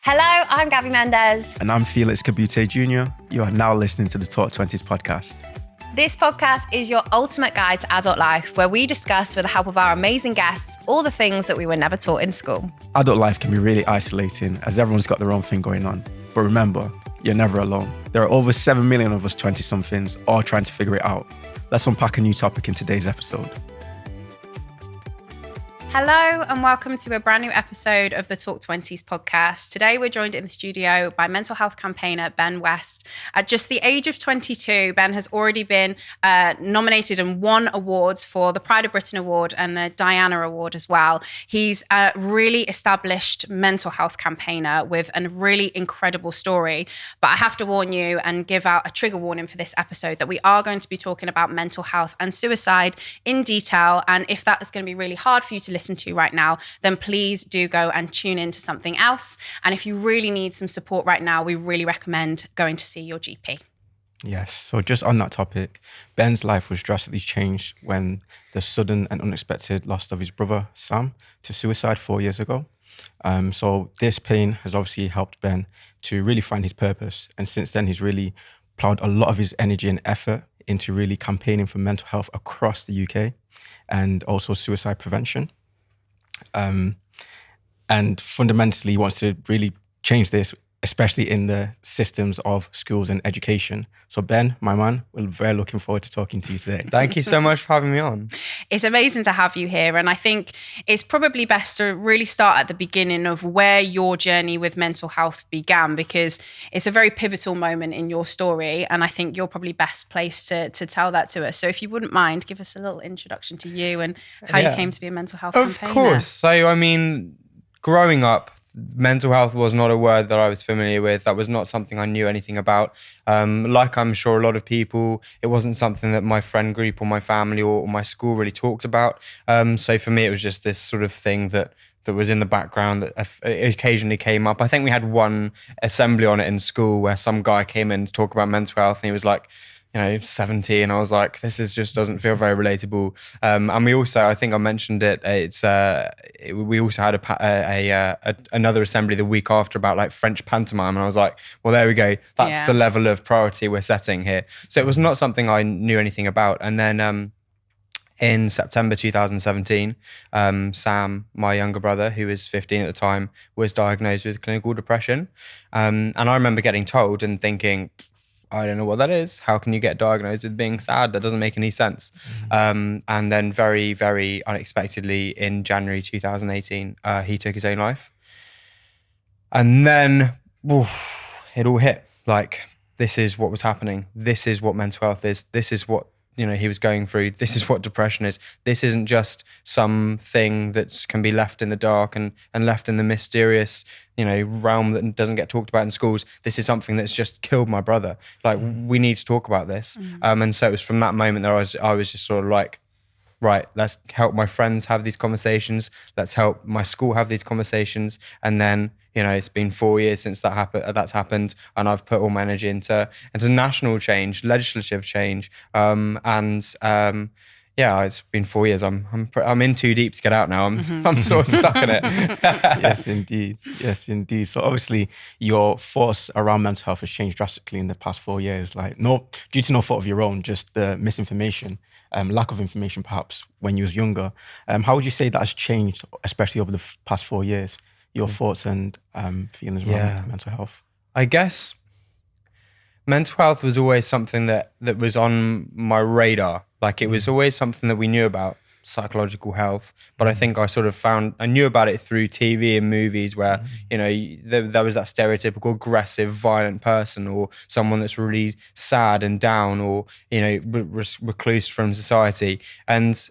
Hello, I'm Gaby Mendes. And I'm Felix Kabutey Jr. You are now listening to the Talk Twenties podcast. This podcast is your ultimate guide to adult life, where we discuss, with the help of our amazing guests, all the things that we were never taught in school. Adult life can be really isolating as everyone's got their own thing going on. But remember, you're never alone. There are over 7 million of us 20-somethings all trying to figure it out. Let's unpack a new topic in today's episode. Hello and welcome to a brand new episode of the Talk Twenties podcast. Today we're joined in the studio by mental health campaigner Ben West. At just the age of 22, Ben has already been nominated and won awards for the Pride of Britain Award and the Diana Award as well. He's a really established mental health campaigner with a really incredible story. But I have to warn you and give out a trigger warning for this episode that we are going to be talking about mental health and suicide in detail. And if that is going to be really hard for you to listen to right now, then please do go and tune into something else. And if you really need some support right now, we really recommend going to see your GP. Yes, so just on that topic, Ben's life was drastically changed when the sudden and unexpected loss of his brother, Sam, to suicide 4 years ago. So this pain has obviously helped Ben to really find his purpose. And since then, he's really plowed a lot of his energy and effort into really campaigning for mental health across the UK and also suicide prevention. And fundamentally, he wants to really change this, especially in the systems of schools and education. So Ben, my man, we're very looking forward to talking to you today. Thank you so much for having me on. It's amazing to have you here. And I think it's probably best to really start at the beginning of where your journey with mental health began, because it's a very pivotal moment in your story. And I think you're probably best placed to tell that to us. So if you wouldn't mind, give us a little introduction to you and how you came to be a mental health campaigner. Of course. So, I mean, growing up, mental health was not a word that I was familiar with. That was not something I knew anything about. Like I'm sure a lot of people, it wasn't something that my friend group or my family or my school really talked about. So for me, it was just this sort of thing that was in the background that occasionally came up. I think we had one assembly on it in school where some guy came in to talk about mental health and he was like, 70, and I was like, this just doesn't feel very relatable. And we also, I think I mentioned it. We also had another assembly the week after about like French pantomime, and I was like, well, there we go. That's the level of priority we're setting here. So it was not something I knew anything about. And then in September 2017, Sam, my younger brother, who was 15 at the time, was diagnosed with clinical depression. And I remember getting told and thinking, I don't know what that is. How can you get diagnosed with being sad? That doesn't make any sense. Mm-hmm. And then very, very unexpectedly in January 2018, he took his own life. And then it all hit. Like, this is what was happening. This is what mental health is. This is what he was going through. This is what depression is. This isn't just something that can be left in the dark and left in the mysterious, realm that doesn't get talked about in schools. This is something that's just killed my brother. Like, we need to talk about this. And so it was from that moment that I was just sort of like, right, let's help my friends have these conversations. Let's help my school have these conversations. And then, it's been 4 years since that's happened. And I've put all my energy into national change, legislative change. It's been 4 years. I'm in too deep to get out now. I'm sort of stuck in it. Yes, indeed. So obviously your thoughts around mental health has changed drastically in the past 4 years. Like, due to no fault of your own, just the misinformation, lack of information perhaps when you was younger. How would you say that has changed, especially over the past 4 years? Your thoughts and feelings around mental health? I guess mental health was always something that was on my radar. Like, it was always something that we knew about, psychological health. But I think I knew about it through TV and movies where, there was that stereotypical aggressive, violent person, or someone that's really sad and down, or, recluse from society. And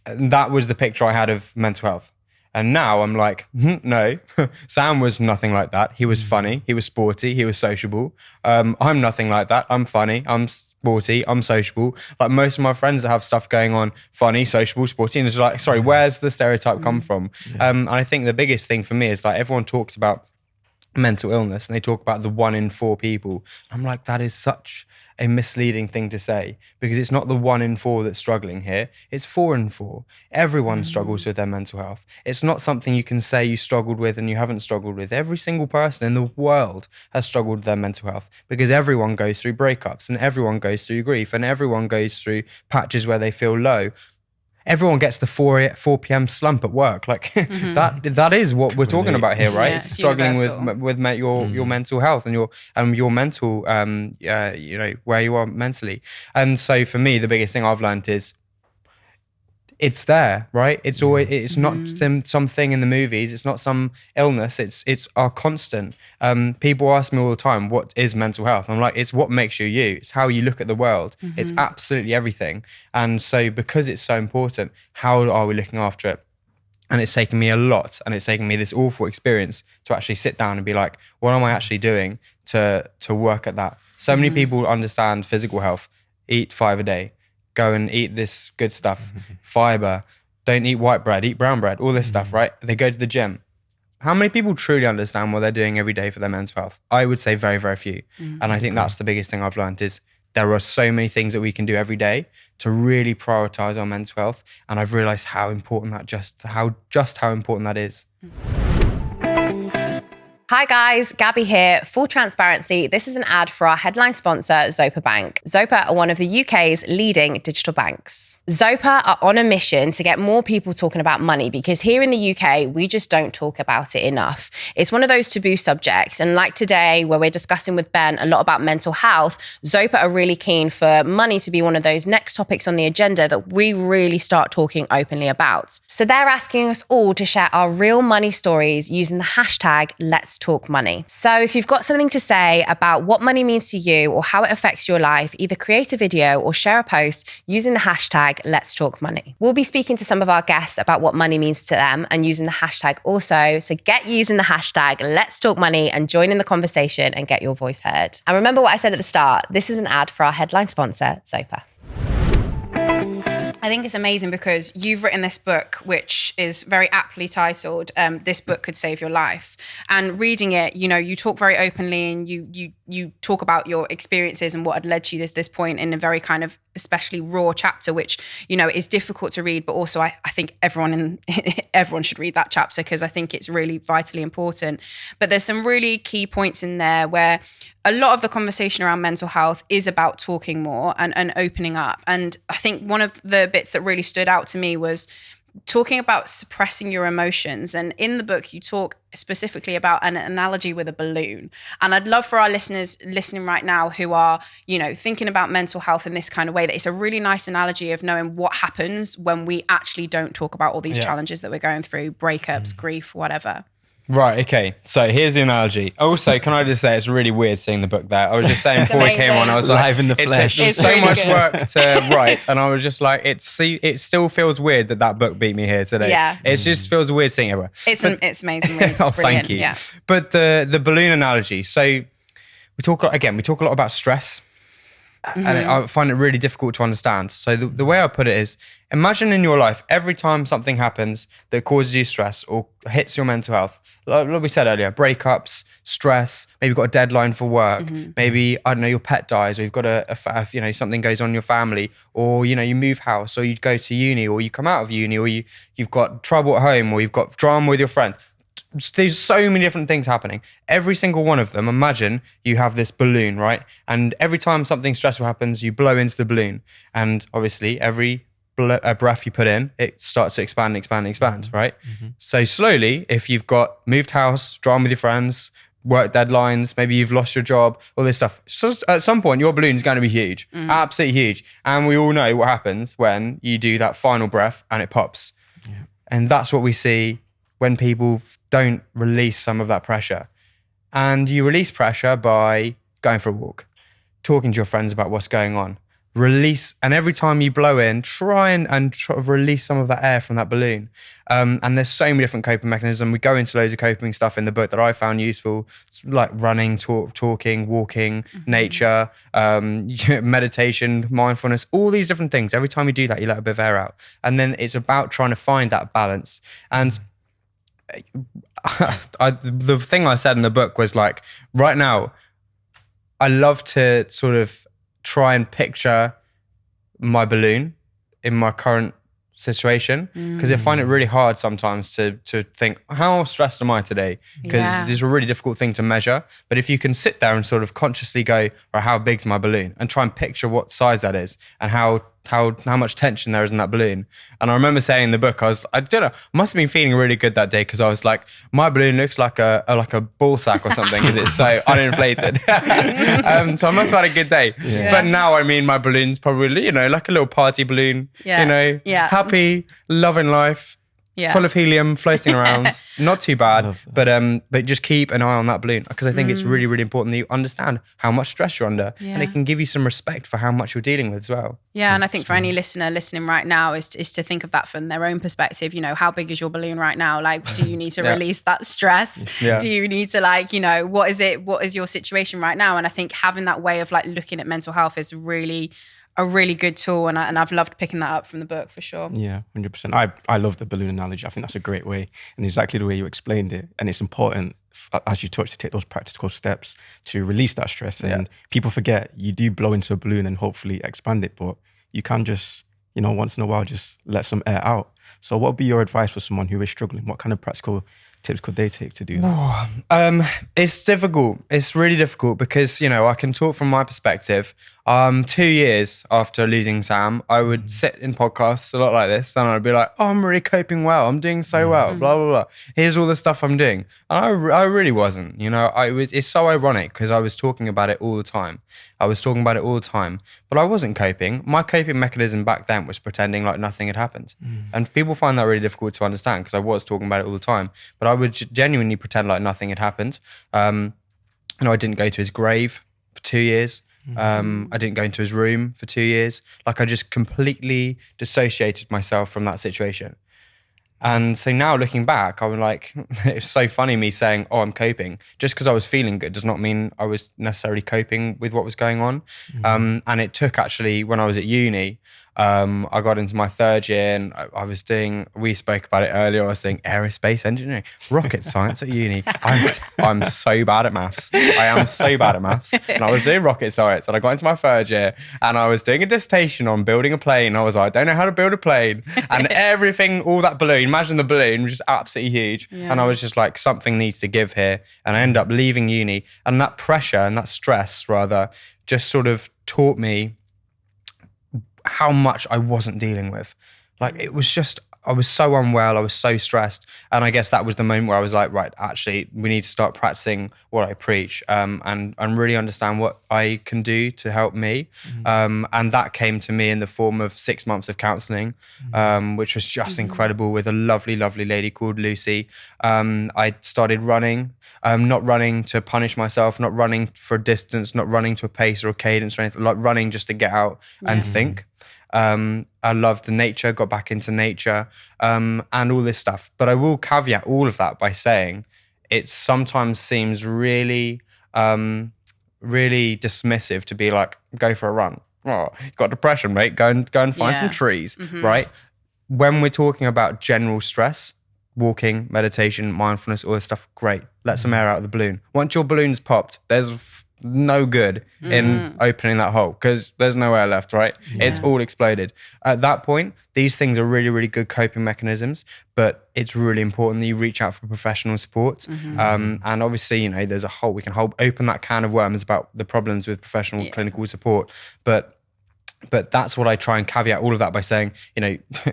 that was the picture I had of mental health. And now I'm like, no, Sam was nothing like that. He was funny, he was sporty, he was sociable. I'm nothing like that. I'm funny, I'm sporty, I'm sociable. Like most of my friends that have stuff going on, funny, sociable, sporty, and it's like, sorry, where's the stereotype come from? And I think the biggest thing for me is like everyone talks about mental illness, and they talk about the 1 in 4 people. I'm like, that is such a misleading thing to say, because it's not the 1 in 4 that's struggling here, it's 4 in 4. Everyone struggles with their mental health. It's not something you can say you struggled with and you haven't struggled with. Every single person in the world has struggled with their mental health, because everyone goes through breakups and everyone goes through grief and everyone goes through patches where they feel low. Everyone gets the 4 p.m. slump at work. Like that is what we're talking about here, right? Yeah, it's struggling universal. with your mental health and your mental where you are mentally. And so for me, the biggest thing I've learned is it's there, right? It's always, it's not something in the movies. It's not some illness. It's our constant. People ask me all the time, what is mental health? I'm like, it's what makes you you. It's how you look at the world. It's absolutely everything. And so because it's so important, how are we looking after it? And it's taken me a lot, and it's taken me this awful experience to actually sit down and be like, what am I actually doing to work at that? So many people understand physical health, eat 5 a day. Go and eat this good stuff, fiber, don't eat white bread, eat brown bread, all this stuff, right? They go to the gym. How many people truly understand what they're doing every day for their mental health? I would say very, very few. And I think that's the biggest thing I've learned is there are so many things that we can do every day to really prioritize our mental health. And I've realized how important how important that is. Hi guys, Gaby here. Full transparency, this is an ad for our headline sponsor, Zopa Bank. Zopa are one of the UK's leading digital banks. Zopa are on a mission to get more people talking about money, because here in the UK, we just don't talk about it enough. It's one of those taboo subjects. And like today, where we're discussing with Ben a lot about mental health, Zopa are really keen for money to be one of those next topics on the agenda that we really start talking openly about. So they're asking us all to share our real money stories using the hashtag Let's Talk Money. So if you've got something to say about what money means to you or how it affects your life, either create a video or share a post using the hashtag Let's Talk Money. We'll be speaking to some of our guests about what money means to them and using the hashtag also. So get using the hashtag Let's Talk Money and join in the conversation and get your voice heard. And remember what I said at the start, this is an ad for our headline sponsor, Zopa. I think it's amazing because you've written this book, which is very aptly titled, This Book Could Save Your Life. And reading it, you know, you talk very openly and you talk about your experiences and what had led you to this point in a very kind of especially raw chapter, which, you know, is difficult to read. But also I think everyone should read that chapter because I think it's really vitally important. But there's some really key points in there where a lot of the conversation around mental health is about talking more and opening up. And I think one of the bits that really stood out to me was talking about suppressing your emotions. And in the book, you talk specifically about an analogy with a balloon. And I'd love for our listeners listening right now who are, you know, thinking about mental health in this kind of way, that it's a really nice analogy of knowing what happens when we actually don't talk about all these challenges that we're going through, breakups, grief, whatever. Right, okay. So here's the analogy. Also, can I just say it's really weird seeing the book there. I was just saying before we came on, I was like, live in the flesh. It's so really much work to write, and I was just like, it still feels weird that book beat me here today. Yeah. It just feels weird seeing it everywhere. It's amazing. Really. It's brilliant. Thank you. Yeah. But the balloon analogy. So we talk a lot about stress. And I find it really difficult to understand. So the way I put it is, imagine in your life, every time something happens that causes you stress or hits your mental health, like we said earlier, breakups, stress, maybe you've got a deadline for work, maybe, I don't know, your pet dies, or you've got something goes on in your family, or, you know, you move house, or you go to uni, or you come out of uni, or you've got trouble at home, or you've got drama with your friends. There's so many different things happening. Every single one of them, imagine you have this balloon, right? And every time something stressful happens, you blow into the balloon. And obviously, every breath you put in, it starts to expand, right? So slowly, if you've got moved house, drama with your friends, work deadlines, maybe you've lost your job, all this stuff. So at some point, your balloon is going to be huge, absolutely huge. And we all know what happens when you do that final breath and it pops. Yeah. And that's what we see when people don't release some of that pressure. And you release pressure by going for a walk, talking to your friends about what's going on. Release, and every time you blow in, try and release some of that air from that balloon. And there's so many different coping mechanisms. We go into loads of coping stuff in the book that I found useful, like running, talking, walking, nature, meditation, mindfulness, all these different things. Every time you do that, you let a bit of air out. And then it's about trying to find that balance. And the thing I said in the book was like, right now, I love to sort of try and picture my balloon in my current situation, because I find it really hard sometimes to think, how stressed am I today? Because it's a really difficult thing to measure. But if you can sit there and sort of consciously go, or how big's my balloon, and try and picture what size that is and how much tension there is in that balloon. And I remember saying in the book, I don't know, I must have been feeling really good that day, because I was like, my balloon looks like a ball sack or something because it's so uninflated. So I must have had a good day. Yeah. But now, I mean, my balloon's probably, like a little party balloon, happy, loving life. Yeah. Full of helium, floating around. Not too bad, but just keep an eye on that balloon, because I think it's really, really important that you understand how much stress you're under, and it can give you some respect for how much you're dealing with as well. Yeah, and I think for any listener listening right now is to think of that from their own perspective. How big is your balloon right now? Like, do you need to release that stress? Yeah. Do you need to what is your situation right now? And I think having that way of looking at mental health is really a really good tool, and I've loved picking that up from the book for sure. Yeah, 100%. I love the balloon analogy. I think that's a great way, and exactly the way you explained it. And it's important, as you touched, to take those practical steps to release that stress. And people forget, you do blow into a balloon and hopefully expand it, but you can just, once in a while, just let some air out. So what would be your advice for someone who is struggling? What kind of practical tips could they take to do that? It's difficult. It's really difficult because, I can talk from my perspective. 2 years after losing Sam, I would sit in podcasts a lot like this, and I'd be like, oh, I'm really coping well. I'm doing so well, blah, blah, blah. Here's all the stuff I'm doing. And I really wasn't, it's so ironic because I was talking about it all the time. But I wasn't coping. My coping mechanism back then was pretending like nothing had happened. And people find that really difficult to understand, because I was talking about it all the time, but I would genuinely pretend like nothing had happened. I didn't go to his grave for 2 years. I didn't go into his room for 2 years. I just completely dissociated myself from that situation. And so now looking back, I'm like, it's so funny me saying, oh, I'm coping. Just because I was feeling good does not mean I was necessarily coping with what was going on. And it took actually, when I was at uni, I got into my third year, and I was doing, we spoke about it earlier, I was doing aerospace engineering, rocket science at uni. I'm so bad at maths. I am so bad at maths. And I was doing rocket science, and I got into my third year, and I was doing a dissertation on building a plane. I was like, I don't know how to build a plane. And everything, all that balloon, imagine the balloon was just absolutely huge. Yeah. And I was just like, something needs to give here. And I ended up leaving uni. And that pressure and that stress, rather, just sort of taught me how much I wasn't dealing with. It was just, I was so unwell, I was so stressed. And I guess that was the moment where I was like, right, actually, we need to start practicing what I preach, and really understand what I can do to help me. And that came to me in the form of 6 months of counselling, which was just incredible, with a lovely, lovely lady called Lucy. I started running, not running to punish myself, not running for a distance, not running to a pace or a cadence or anything, running just to get out and think. I loved nature, got back into nature, and all this stuff. But I will caveat all of that by saying it sometimes seems really, really dismissive to be like, go for a run. Oh, you've got depression, mate. Go and find some trees, right? When we're talking about general stress, walking, meditation, mindfulness, all this stuff, great. Let some air out of the balloon. Once your balloon's popped, there's no good in opening that hole, because there's no air left, right? Yeah. It's all exploded. At that point, these things are really, really good coping mechanisms, but it's really important that you reach out for professional support. And obviously, there's a whole, we can open that can of worms about the problems with professional clinical support, but that's what I try and caveat all of that by saying,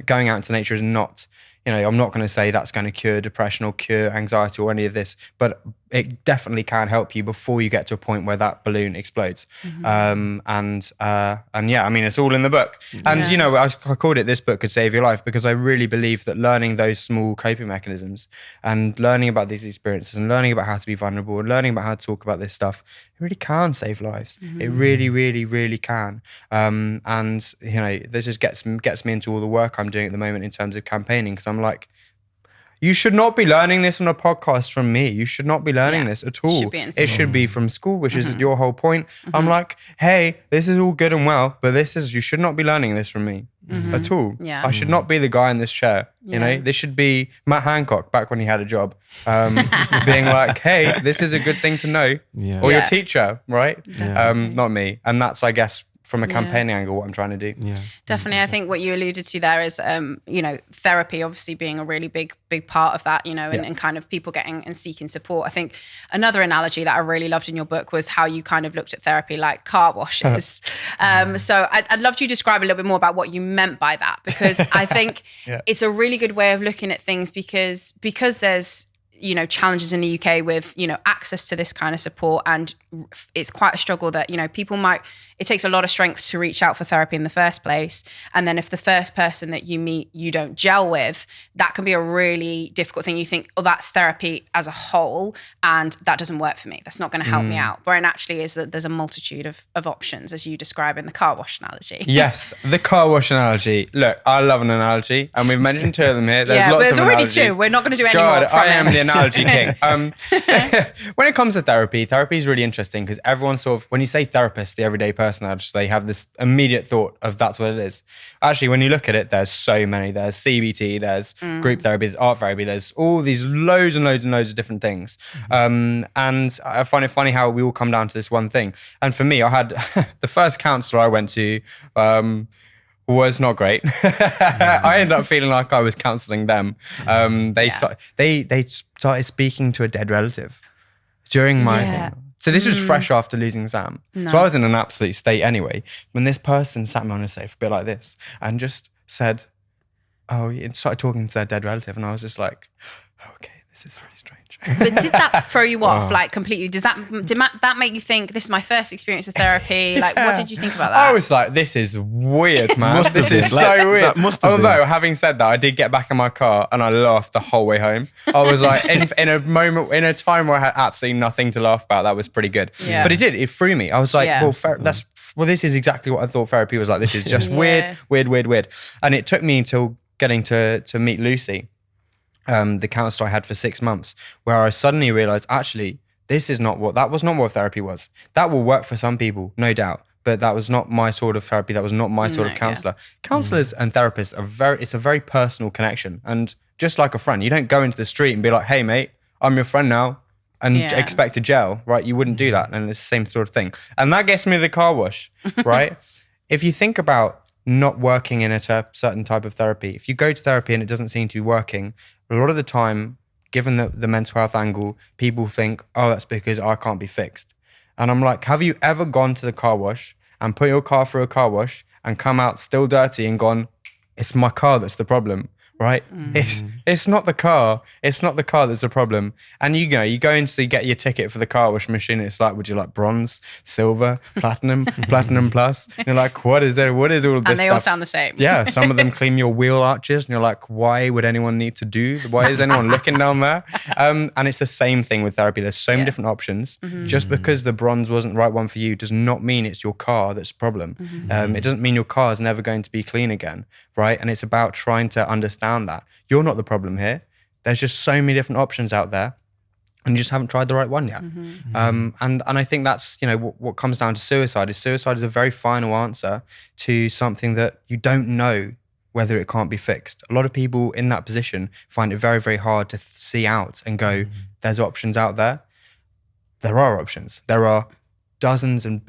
going out into nature is not, I'm not going to say that's going to cure depression or cure anxiety or any of this, but it definitely can help you before you get to a point where that balloon explodes. And yeah, I mean, it's all in the book. And, I called it This Book Could Save Your Life, because I really believe that learning those small coping mechanisms and learning about these experiences and learning about how to be vulnerable and learning about how to talk about this stuff, it really can save lives. It really, really, really can. And, this just gets me into all the work I'm doing at the moment in terms of campaigning, because I'm like, you should not be learning this on a podcast from me. You should not be learning this at all. It should be from school, which is your whole point. I'm like, hey, this is all good and well, but you should not be learning this from me. at all. Yeah. I should not be the guy in this chair. You know, Yeah. this should be Matt Hancock back when he had a job, being like, hey, this is a good thing to know. Yeah. Or Yeah. your teacher, right? Definitely. Not me. And that's, I guess, from a campaigning angle, what I'm trying to do. Yeah. Definitely. I think what you alluded to there is, you know, therapy obviously being a really big part of that, you know, and kind of people getting and seeking support. I think another analogy that I really loved in your book was how you kind of looked at therapy like car washes. So I'd love you to describe a little bit more about what you meant by that, because I think it's a really good way of looking at things because there's, you know, challenges in the UK with, you know, access to this kind of support. And it's quite a struggle that, you know, it takes a lot of strength to reach out for therapy in the first place. And then if the first person that you meet, you don't gel with, that can be a really difficult thing. You think, oh, that's therapy as a whole, and that doesn't work for me. That's not going to help me out. But it actually is that there's a multitude of options, as you describe in the car wash analogy. Yes, the car wash analogy. Look, I love an analogy, and we've mentioned 2 of them here. There's lots but there's of already analogies. 2. We're not going to do any more. God, I am the promise. analogy king. When it comes to therapy is really interesting because everyone sort of, when you say therapist, the everyday person, they have this immediate thought of that's what it is. Actually, when you look at it, there's so many. There's CBT, there's group therapy, there's art therapy, there's all these loads and loads and loads of different things. And I find it funny how we all come down to this one thing. And for me, I had the first counsellor I went to was not great. I ended up feeling like I was counselling them. They started speaking to a dead relative during my thing. So this was fresh after losing Sam. No. So I was in an absolute state anyway. When this person sat me on a sofa, a bit like this, and just said, and started talking to their dead relative, and I was just like, okay, this is really strange. But did that throw you off, like completely? Did that make you think, this is my first experience of therapy? Like, what did you think about that? I was like, this is weird, man. This is been. so weird. That must have been. Although, having said that, I did get back in my car and I laughed the whole way home. I was like, in a time where I had absolutely nothing to laugh about, that was pretty good. Yeah. But it threw me. I was like, Yeah. this is exactly what I thought therapy was like. This is just weird. And it took me until getting to meet Lucy, the counsellor I had for 6 months, where I suddenly realised, actually, that was not what therapy was. That will work for some people, no doubt, but that was not my sort of therapy. That was not my sort of counsellor. Counsellors and therapists it's a very personal connection. And just like a friend, you don't go into the street and be like, hey mate, I'm your friend now, and expect a gel, right? You wouldn't do that. And it's the same sort of thing. And that gets me to the car wash, right? If you think about not working in a certain type of therapy, if you go to therapy and it doesn't seem to be working, a lot of the time, given the mental health angle, people think, oh, that's because I can't be fixed. And I'm like, have you ever gone to the car wash and put your car through a car wash and come out still dirty and gone, it's my car that's the problem, right? It's not the car. It's not the car that's the problem. And you go in to get your ticket for the car wash machine. It's like, would you like bronze, silver, platinum, platinum plus? And you're like, what is it? What is all of this And they stuff? all sound the same. Yeah, some of them clean your wheel arches and you're like, why would anyone need to do? Why is anyone looking down there? And it's the same thing with therapy. There's so many different options. Just because the bronze wasn't the right one for you does not mean it's your car that's the problem. It doesn't mean your car is never going to be clean again, right? And it's about trying to understand that. You're not the problem here. There's just so many different options out there. And you just haven't tried the right one yet. And I think that's, what comes down to suicide is a very final answer to something that you don't know whether it can't be fixed. A lot of people in that position find it very, very hard to see out and go, there's options out there. There are options. There are dozens and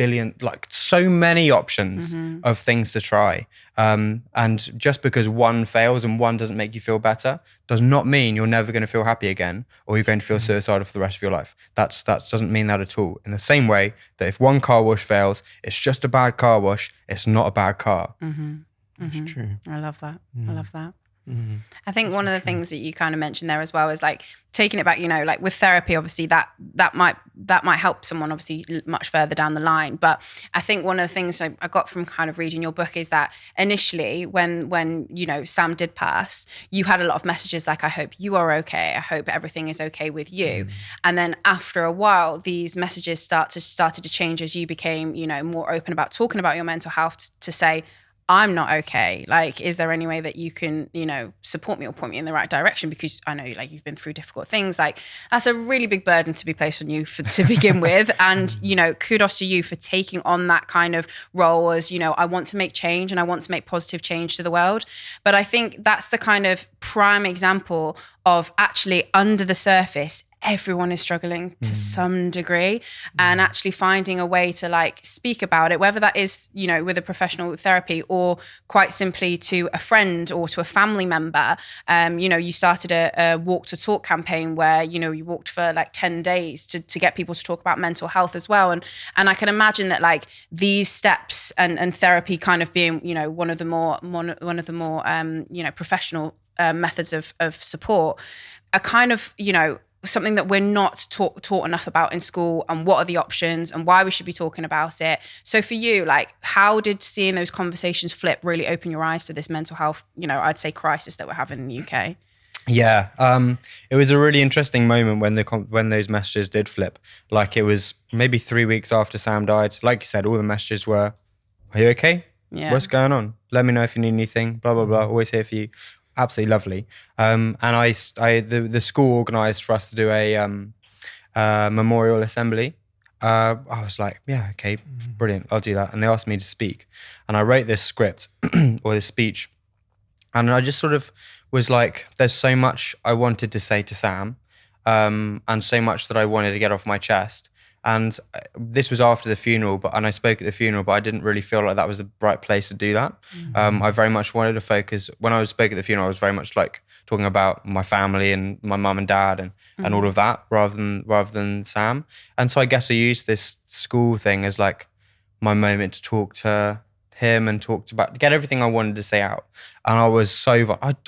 so many options of things to try. And just because one fails and one doesn't make you feel better does not mean you're never going to feel happy again or you're going to feel suicidal for the rest of your life. That doesn't mean that at all. In the same way that if one car wash fails, it's just a bad car wash, it's not a bad car. That's true. I love that. I love that. I think one of the things that you kind of mentioned there as well is like taking it back, like with therapy, obviously that might help someone obviously much further down the line. But I think one of the things I got from kind of reading your book is that initially when Sam did pass, you had a lot of messages like, I hope you are okay. I hope everything is okay with you. And then after a while, these messages started to change as you became, more open about talking about your mental health to say, I'm not okay. Like, is there any way that you can, support me or point me in the right direction? Because I know, like, you've been through difficult things. Like, that's a really big burden to be placed on you to begin with. And, kudos to you for taking on that kind of role as, I want to make change and I want to make positive change to the world. But I think that's the kind of prime example of actually under the surface, everyone is struggling to some degree, and actually finding a way to like speak about it, whether that is, with a professional therapy or quite simply to a friend or to a family member. You started a walk to talk campaign where, you walked for like 10 days to get people to talk about mental health as well. And I can imagine that like these steps and therapy kind of being, one of the more professional methods of support are kind of, something that we're not taught enough about in school, and what are the options and why we should be talking about it. So for you, like, how did seeing those conversations flip really open your eyes to this mental health, I'd say crisis that we're having in the UK? Yeah, it was a really interesting moment when those messages did flip. Like, it was maybe 3 weeks after Sam died. Like you said, all the messages were, "Are you okay? Yeah. What's going on? Let me know if you need anything. Blah blah blah. Always here for you." Absolutely lovely. And the school organised for us to do a memorial assembly. I was like, yeah, okay, brilliant, I'll do that. And they asked me to speak, and I wrote this script or this speech, and I just sort of was like, there's so much I wanted to say to Sam, and so much that I wanted to get off my chest. And this was after the funeral, and I spoke at the funeral, but I didn't really feel like that was the right place to do that. I very much wanted to focus, when I spoke at the funeral, I was very much like talking about my family and my mum and dad and all of that, rather than Sam. And so I guess I used this school thing as like my moment to talk to him and get everything I wanted to say out. And I was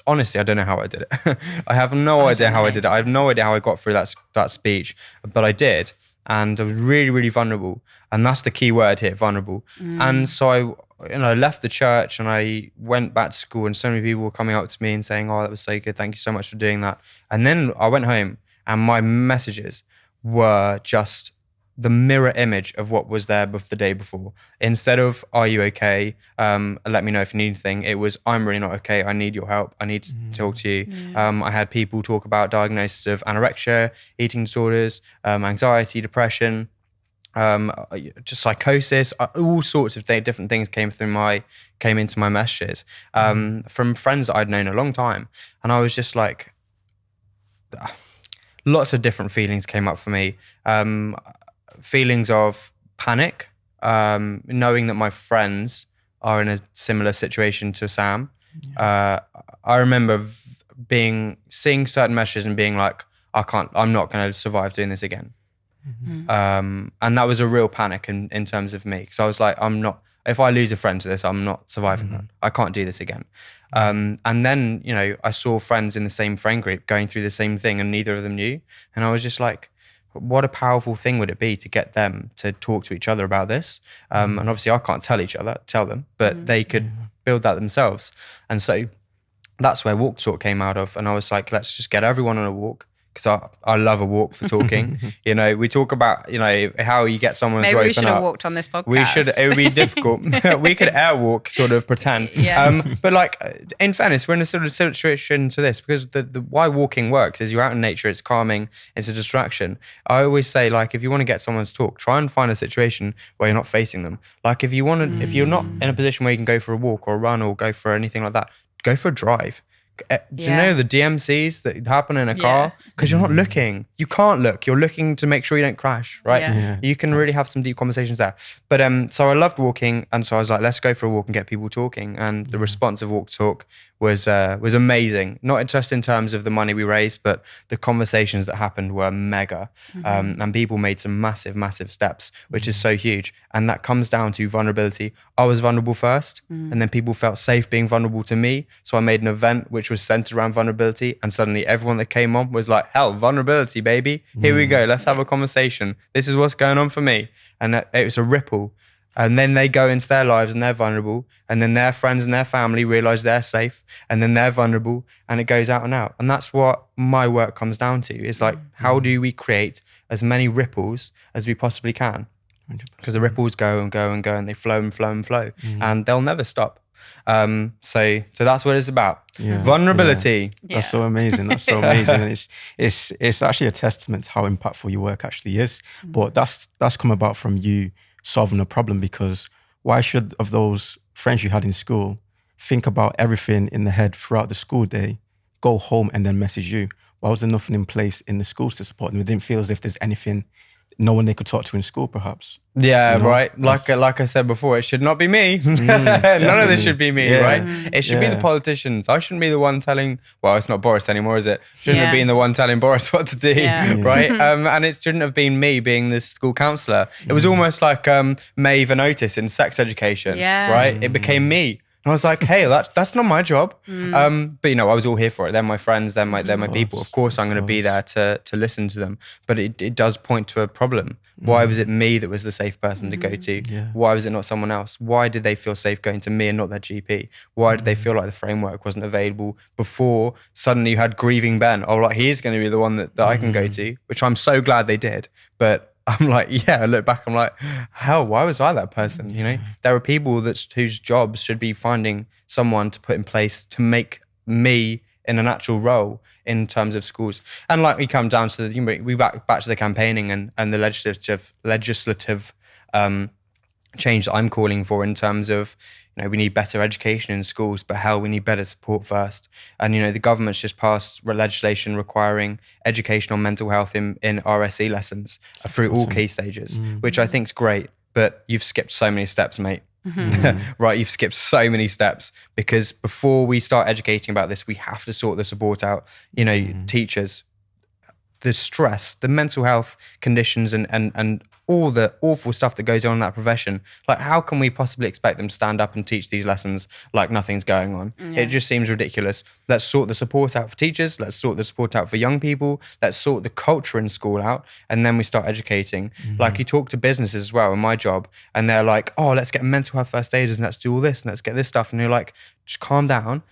honestly, I don't know how I did it. I have no idea how I did it. I have no idea how I got through that speech, but I did. And I was really, really vulnerable. And that's the key word here, vulnerable. And so I left the church and I went back to school, and so many people were coming up to me and saying, "Oh, that was so good. Thank you so much for doing that." And then I went home, and my messages were just the mirror image of what was there the day before. Instead of, "Are you okay? Let me know if you need anything," it was, "I'm really not okay. I need your help. I need to talk to you." I had people talk about diagnosis of anorexia, eating disorders, anxiety, depression, just psychosis, all sorts of different things came into my messages from friends that I'd known a long time. And I was just like, lots of different feelings came up for me. Feelings of panic, knowing that my friends are in a similar situation to Sam. I remember seeing certain messages and being like, I'm not going to survive doing this again. And that was a real panic in terms of me, because I was like, if I lose a friend to this, I'm not surviving that. I can't do this again. And then, I saw friends in the same friend group going through the same thing, and neither of them knew. And I was just like, what a powerful thing would it be to get them to talk to each other about this? And obviously I can't tell them, but they could build that themselves. And so that's where Walk Talk came out of. And I was like, let's just get everyone on a walk, because I love a walk for talking. We talk about, how you get someone to open up. Maybe we should have walked on this podcast. We should. It would be difficult. We could airwalk, sort of pretend. But like, in fairness, we're in a sort of situation to this, because the why walking works is you're out in nature, it's calming, it's a distraction. I always say, like, if you want to get someone to talk, try and find a situation where you're not facing them. Like, if you're not in a position where you can go for a walk or a run or go for anything like that, go for a drive. Do you know the DMCs that happen in a car? Because you're not looking. You can't look. You're looking to make sure you don't crash, right? You can really have some deep conversations there. But so I loved walking, and so I was like, let's go for a walk and get people talking. And the response of Walk Talk was amazing. Not just in terms of the money we raised, but the conversations that happened were mega. And people made some massive, massive steps, which is so huge. And that comes down to vulnerability. I was vulnerable first, and then people felt safe being vulnerable to me. So I made an event which was centered around vulnerability, and suddenly everyone that came on was like, hell, vulnerability, baby. Here we go. Let's have a conversation. This is what's going on for me. And it was a ripple. And then they go into their lives and they're vulnerable, and then their friends and their family realize they're safe, and then they're vulnerable, and it goes out and out. And that's what my work comes down to. It's like, how do we create as many ripples as we possibly can? Because the ripples go and go and go, and they flow and flow and flow, and they'll never stop. So that's what it's about. Yeah. Vulnerability. Yeah. That's so amazing. That's so amazing. And it's actually a testament to how impactful your work actually is. But that's come about from you solving a problem, because why should of those friends you had in school think about everything in the head throughout the school day, go home and then message you? Why was there nothing in place in the schools to support them? It didn't feel as if there's anything, no one they could talk to in school, perhaps. Yeah, You know? right. Like I said before, it should not be me. None of this should be me, right? It should be the politicians. I shouldn't be the one telling, well, it's not Boris anymore, is it? Shouldn't have been the one telling Boris what to do, right? And it shouldn't have been me being the school counsellor. It was almost like Maeve and Otis in sex education, right? It became me. And I was like, hey, that's not my job. But, you know, I was all here for it. They're my friends. They're my people. Of course, I'm going to be there to listen to them. But it does point to a problem. Why was it me that was the safe person to go to? Yeah. Why was it not someone else? Why did they feel safe going to me and not their GP? Why did they feel like the framework wasn't available before suddenly you had grieving Ben? Oh, like he's going to be the one that I can go to, which I'm so glad they did. But I'm like, I look back, I'm like, hell, why was I that person? You know, there are people whose jobs should be finding someone to put in place to make me in an actual role in terms of schools. And like we come down to we back to the campaigning and the legislative change that I'm calling for in terms of, you know, we need better education in schools, but hell, we need better support first. And, you know, the government's just passed legislation requiring education on mental health in RSE lessons through all key stages, which I think is great, but you've skipped so many steps, mate. Right, you've skipped so many steps, because before we start educating about this, we have to sort the support out. You know, teachers, the stress, the mental health conditions and all the awful stuff that goes on in that profession. Like, how can we possibly expect them to stand up and teach these lessons like nothing's going on? It just seems ridiculous. Let's sort the support out for teachers. Let's sort the support out for young people. Let's sort the culture in school out. And then we start educating. Like, you talk to businesses as well in my job, and they're like, oh, let's get mental health first aiders and let's do all this and let's get this stuff. And you're like, just calm down.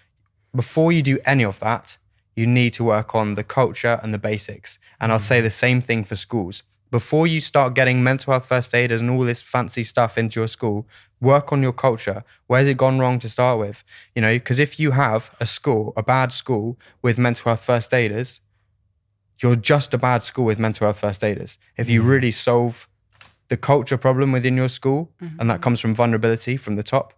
Before you do any of that, you need to work on the culture and the basics. And I'll say the same thing for schools. Before you start getting mental health first aiders and all this fancy stuff into your school, work on your culture. Where's it gone wrong to start with? You know, because if you have a bad school with mental health first aiders, you're just a bad school with mental health first aiders. If you really solve the culture problem within your school, and that comes from vulnerability from the top,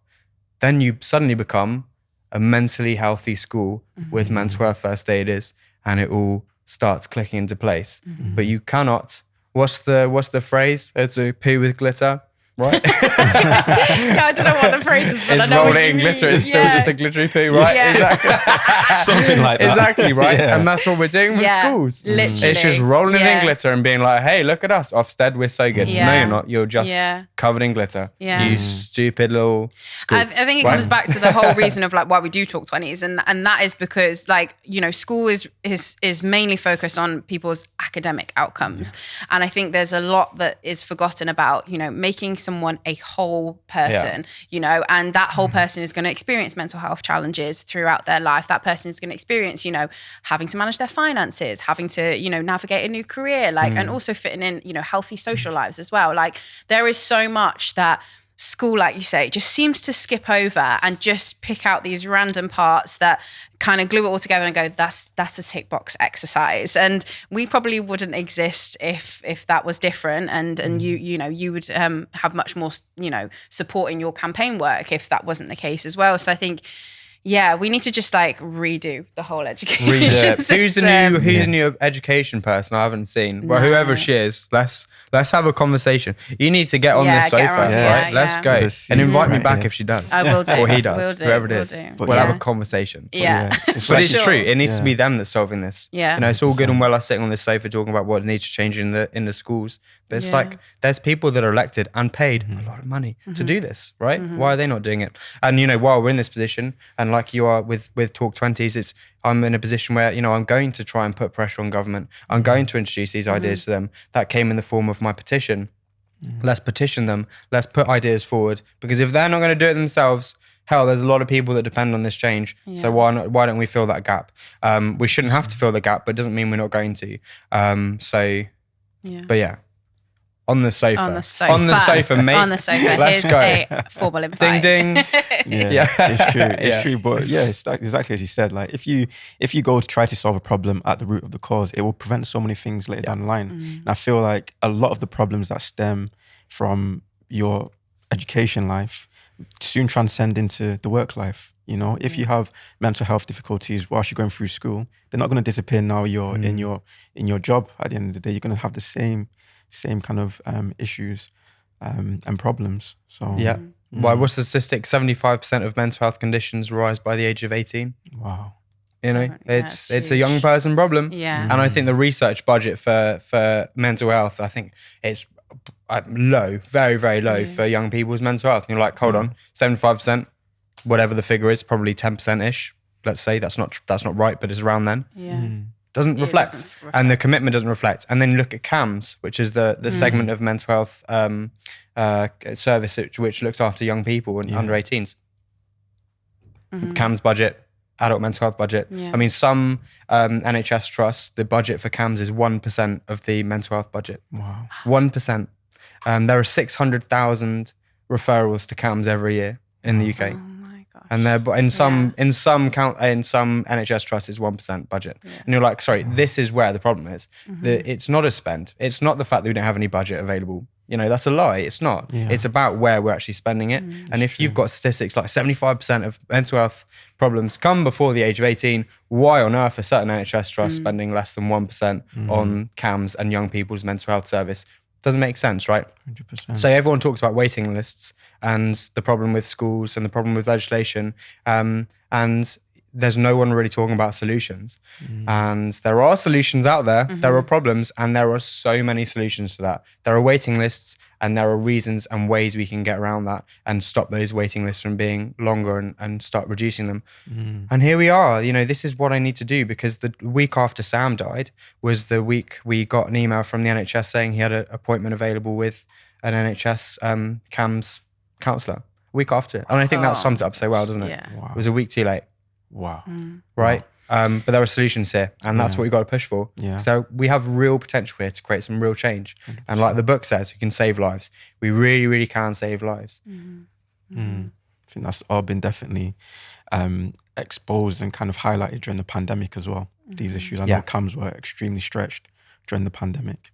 then you suddenly become a mentally healthy school with mental health first aiders, and it all starts clicking into place. But you cannot. What's the phrase? It's a poo with glitter, right? I don't know what the phrase is, but it's I know rolled what it you in mean. glitter. It's still just a glittery poo, right? Exactly. Something like that. Exactly, right? And that's what we're doing with schools. Literally. It's just rolling it in glitter and being like, hey, look at us. Ofsted, we're so good. No, you're not. You're just covered in glitter. You stupid little school. I think it comes back to the whole reason of like why we do Talk 20s. And that is because, like, you know, school is mainly focused on people's academic outcomes. And I think there's a lot that is forgotten about, you know, making someone a whole person, you know, and that whole person is going to experience mental health challenges throughout their life. That person is going to experience, you know, having to manage their finances, having to, you know, navigate a new career, like, and also fitting in, you know, healthy social lives as well. Like, there is so much that school, like you say, just seems to skip over and just pick out these random parts that kind of glue it all together and go, that's a tick box exercise. And we probably wouldn't exist if that was different. And you would have much more, you know, support in your campaign work if that wasn't the case as well. So I think, we need to just like redo the whole education system. Who's the new education person I haven't seen? Well, whoever she is, let's have a conversation. You need to get on this sofa, right? Let's go. And invite me back if she does. I will do. Or he does, whoever it is. We'll have a conversation. But it's true. It needs to be them that's solving this. Yeah. You know, it's all good and well us sitting on this sofa talking about what needs to change in the schools. But it's like, there's people that are elected and paid a lot of money to do this, right? Why are they not doing it? And, you know, while we're in this position, and like you are with Talk 20s, I'm in a position where, you know, I'm going to try and put pressure on government. I'm going to introduce these ideas to them. That came in the form of my petition. Let's petition them. Let's put ideas forward. Because if they're not going to do it themselves, hell, there's a lot of people that depend on this change. So why don't we fill that gap? We shouldn't have to fill the gap, but it doesn't mean we're not going to. But yeah. On the sofa. On the sofa. On the sofa, mate. On the sofa. Let's Here's go. a formal invite. Ding, ding. Yeah, it's true. It's true. But yeah, it's like, exactly as you said. Like if you go to try to solve a problem at the root of the cause, it will prevent so many things later down the line. And I feel like a lot of the problems that stem from your education life soon transcend into the work life. You know, if you have mental health difficulties whilst you're going through school, they're not going to disappear now you're in your job. At the end of the day, you're going to have the same kind of issues and problems. So yeah. Why? What's the statistic? 75% of mental health conditions rise by the age of 18. Wow. You know, Yeah, it's a young person problem. Yeah. And I think the research budget for mental health, I think it's low, very, very low for young people's mental health. And you're like, hold on, 75%, whatever the figure is, probably 10%-ish. Let's say that's not right, but it's around then. Yeah. Doesn't reflect. doesn't reflect. And the commitment doesn't reflect. And then you look at CAMS, which is the segment of mental health service which looks after young people and under 18s. CAMS budget, adult mental health budget. Yeah. I mean, some NHS trusts, the budget for CAMS is 1% of the mental health budget. Wow. 1%. There are 600,000 referrals to CAMS every year in the UK. Oh my gosh. And they're in some NHS trusts it's 1% budget, and you're like, sorry, this is where the problem is. It's not a spend. It's not the fact that we don't have any budget available. You know, that's a lie. It's not. Yeah. It's about where we're actually spending it. And if you've got statistics like 75% of mental health problems come before the age of 18, why on earth are certain NHS trusts spending less than 1% on CAMS and young people's mental health service? Doesn't make sense, right? 100%. So everyone talks about waiting lists and the problem with schools and the problem with legislation, and there's no one really talking about solutions. And there are solutions out there. There are problems, and there are so many solutions to that. There are waiting lists, and there are reasons and ways we can get around that and stop those waiting lists from being longer and start reducing them. And here we are. You know, this is what I need to do, because the week after Sam died was the week we got an email from the NHS saying he had an appointment available with an NHS CAMS counsellor. A week after. And I think that sums it up so well, doesn't it? Yeah. Wow. It was a week too late. Wow. Right? But there are solutions here, and that's what we've got to push for. Yeah. So we have real potential here to create some real change. 100%. And like the book says, we can save lives. We really, really can save lives. I think that's all been definitely exposed and kind of highlighted during the pandemic as well. These issues. I know CAMS were extremely stretched during the pandemic.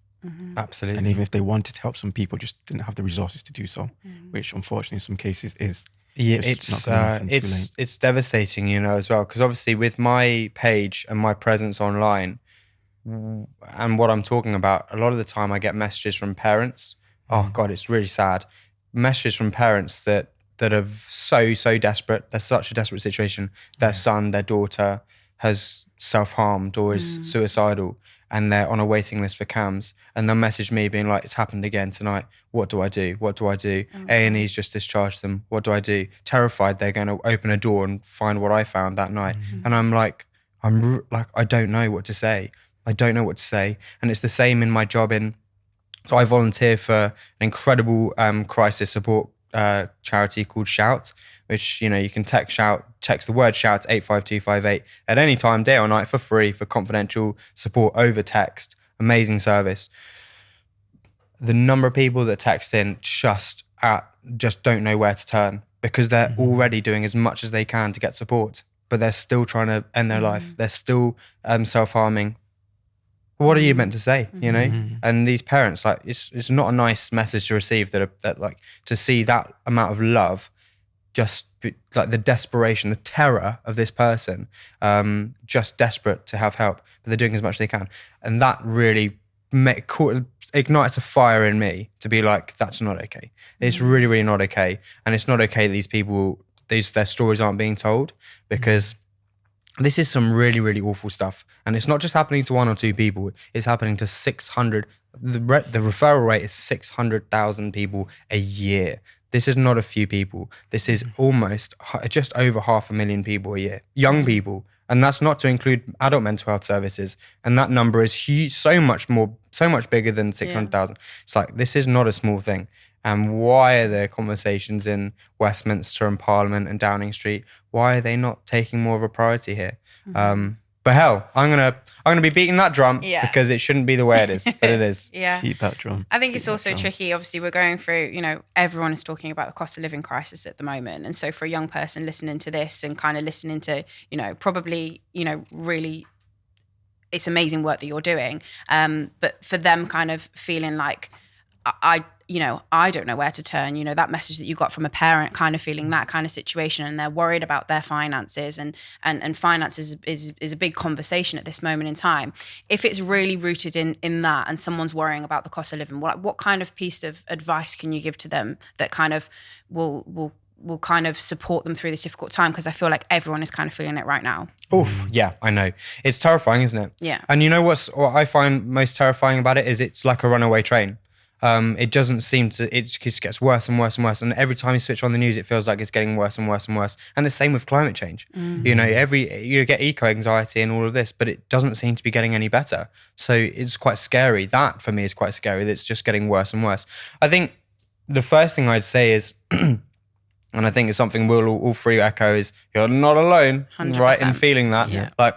Absolutely. And even if they wanted to help, some people just didn't have the resources to do so, which unfortunately in some cases is it's devastating, you know, as well, because obviously with my page and my presence online and what I'm talking about, a lot of the time I get messages from parents. Oh God, it's really sad. Messages from parents that are so desperate. They're such a desperate situation. Their son, their daughter has self-harmed or is suicidal, and they're on a waiting list for CAMS, and they'll message me being like, it's happened again tonight. What do I do? What do I do? A&E's just discharged them. What do I do? Terrified they're going to open a door and find what I found that night. And I'm like, I don't know what to say. I don't know what to say. And it's the same in my job so I volunteer for an incredible crisis support charity called Shout, which, you know, you can text the word Shout to 85258 at any time, day or night, for free, for confidential support over text. Amazing service. The number of people that text in just don't know where to turn, because they're already doing as much as they can to get support, but they're still trying to end their life. They're still self-harming. What are you meant to say, you know? And these parents, like, it's not a nice message to receive, that like, to see that amount of love, just like the desperation, the terror of this person, just desperate to have help, but they're doing as much as they can. And that really ignites a fire in me to be like, that's not okay. It's really, really not okay. And it's not okay that these people, their stories aren't being told, because this is some really, really awful stuff. And it's not just happening to one or two people. It's happening to 600. The referral rate is 600,000 people a year. This is not a few people. This is almost just over 500,000 people a year, young people. And that's not to include adult mental health services. And that number is huge, so much bigger than 600,000. It's like, this is not a small thing. And why are there conversations in Westminster and Parliament and Downing Street? Why are they not taking more of a priority here? But hell, I'm gonna be beating that drum because it shouldn't be the way it is, but it is. Yeah. Beat that drum. I think it's also tricky. Obviously, we're going through, everyone is talking about the cost of living crisis at the moment. And so for a young person listening to this and kind of listening to, probably, really, it's amazing work that you're doing. But for them kind of feeling like, I don't know where to turn, that message that you got from a parent kind of feeling that kind of situation, and they're worried about their finances and finances is a big conversation at this moment in time. If it's really rooted in that and someone's worrying about the cost of living, what kind of piece of advice can you give to them that kind of will kind of support them through this difficult time? Because I feel like everyone is kind of feeling it right now. Oof, yeah, I know. It's terrifying, isn't it? Yeah. And you know what I find most terrifying about it is it's like a runaway train. It doesn't seem to, it just gets worse and worse and worse. And every time you switch on the news, it feels like it's getting worse and worse and worse. And the same with climate change. You get eco-anxiety and all of this, but it doesn't seem to be getting any better. So it's quite scary. That for me is quite scary that it's just getting worse and worse. I think the first thing I'd say is, and I think it's something we'll all three echo, is you're not alone, 100%. right, in feeling that. Yeah. Like